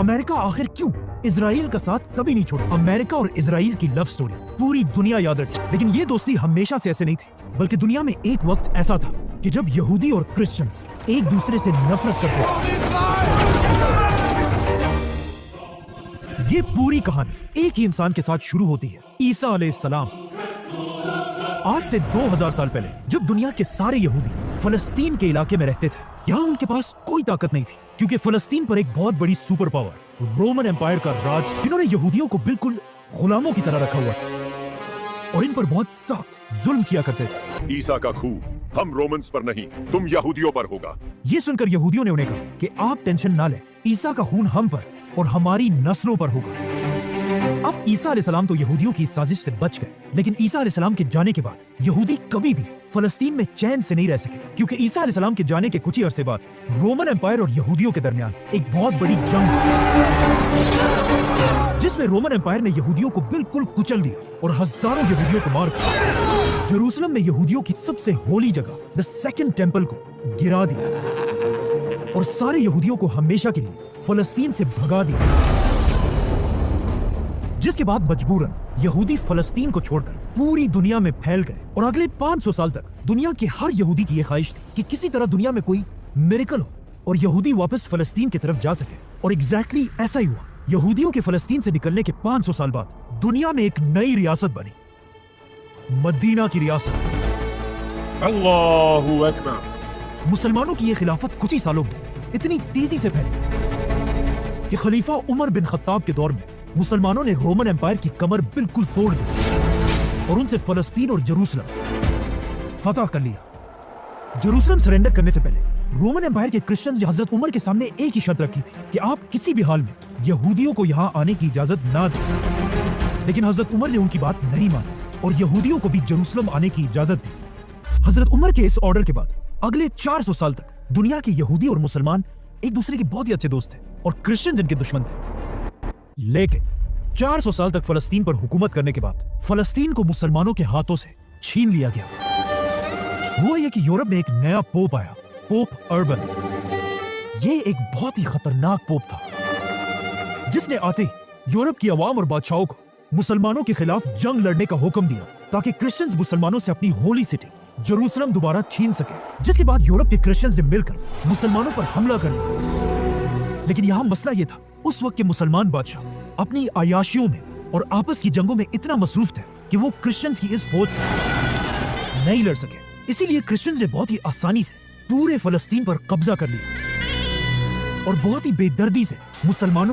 America आखिर क्यों Israel का साथ कभी नहीं छोड़ा। अमेरिका और इजराइल की लव स्टोरी पूरी दुनिया याद रखी, लेकिन ये दोस्ती हमेशा से ऐसे नहीं थी, बल्कि दुनिया में एक वक्त ऐसा था कि जब यहूदी और क्रिश्चियंस एक दूसरे से नफरत करते थे। ये पूरी कहानी एक ही इंसान के साथ शुरू होती है, ईसा अलैहिस्सलाम। आज से 2000 साल पहले जब दुनिया के सारे यहूदी फलस्तीन के इलाके में रहते थे, यहाँ उनके पास कोई ताकत नहीं थी, क्योंकि फलस्तीन पर एक बहुत बड़ी सुपर पावर रोमन एम्पायर का राज, जिन्होंने यहूदियों को बिल्कुल गुलामों की तरह रखा हुआ था और इन पर बहुत सख्त जुल्म किया करते थे। ईसा का खून हम रोमन्स पर नहीं, तुम यहूदियों पर होगा। ये सुनकर यहूदियों ने उन्हें कहा कि आप टेंशन ना लें, ईसा का खून हम पर और हमारी नस्लों पर होगा। अब ईसा अलैहिस्सलाम तो यहूदियों की साजिश से बच गए, लेकिन ईसा अलैहिस्सलाम के जाने के बाद यहूदी कभी भी फलस्तीन में चैन से नहीं रह सके, क्योंकि ईसा अलैहिस्सलाम के जाने के कुछ ही अरसे बाद रोमन एम्पायर और यहूदियों के दरमियान एक बहुत बड़ी जंग हुई, जिसमें रोमन एम्पायर ने यहूदियों को बिल्कुल कुचल दिया और हजारों यहूदियों को मारकर जेरूसलम में यहूदियों की सबसे होली जगह द सेकंड टेंपल को गिरा दिया और सारे यहूदियों को हमेशा के लिए फलस्तीन से भगा दिया। जिसके बाद मजबूरन यहूदी फलस्तीन को छोड़कर पूरी दुनिया में फैल गए और अगले 500 साल तक दुनिया के हर यहूदी की यह ख्वाहिश थी कि किसी तरह दुनिया में कोई मिरेकल हो और यहूदी वापस फलस्तीन की तरफ जा सके। और एग्जैक्टली ऐसा ही हुआ। यहूदियों के फलस्तीन से निकलने के 500 साल बाद दुनिया में एक नई रियासत बनी, मदीना की रियासत। अल्लाहु अकबर। मुसलमानों की यह खिलाफत कुछ ही सालों में इतनी तेजी से फैली कि खलीफा उमर बिन खत्ताब के दौर में मुसलमानों ने रोमन एम्पायर की कमर बिल्कुल तोड़ दी और उनसे फलस्तीन और जेरूसलम फतह कर लिया। जेरूसलम सरेंडर करने से पहले रोमन एम्पायर के क्रिश्चियंस ने हजरत उमर के सामने एक ही शर्त रखी थी कि आप किसी भी हाल में यहूदियों को यहाँ आने की इजाजत ना दें, लेकिन हजरत उमर ने उनकी बात नहीं मानी और यहूदियों को भी जेरूसलम आने की इजाजत दी। हजरत उमर के इस ऑर्डर के बाद अगले 400 साल तक दुनिया के यहूदी और मुसलमान एक दूसरे के बहुत ही अच्छे दोस्त थे और क्रिश्चियंस इनके दुश्मन थे। लेकिन 400 साल तक फलस्तीन पर हुकूमत करने के बाद फलस्तीन को मुसलमानों के हाथों से छीन लिया गया। हुआ यह कि यूरोप में एक नया पोप आया, पोप अर्बन। ये एक बहुत ही खतरनाक पोप था, जिसने आते ही यूरोप की अवाम और बादशाहों को मुसलमानों के खिलाफ जंग लड़ने का हुक्म दिया ताकि क्रिश्चियंस मुसलमानों से अपनी होली सिटी जेरूसलम दोबारा छीन सके। जिसके बाद यूरोप के क्रिश्चियंस ने मिलकर मुसलमानों पर हमला कर दिया। लेकिन यहां मसला यह था, उस वक्त के मुसलमान बादशाह अपनी अयाशियों में और आपस की जंगों में इतना मसरूफ थे कि वो क्रिश्चियंस की इस फौज से नहीं लड़ सके। इसीलिए क्रिश्चियंस ने बहुत ही आसानी से पूरे फलस्तीन पर कब्जा कर लिया और बहुत ही बेदर्दी से मुसलमानों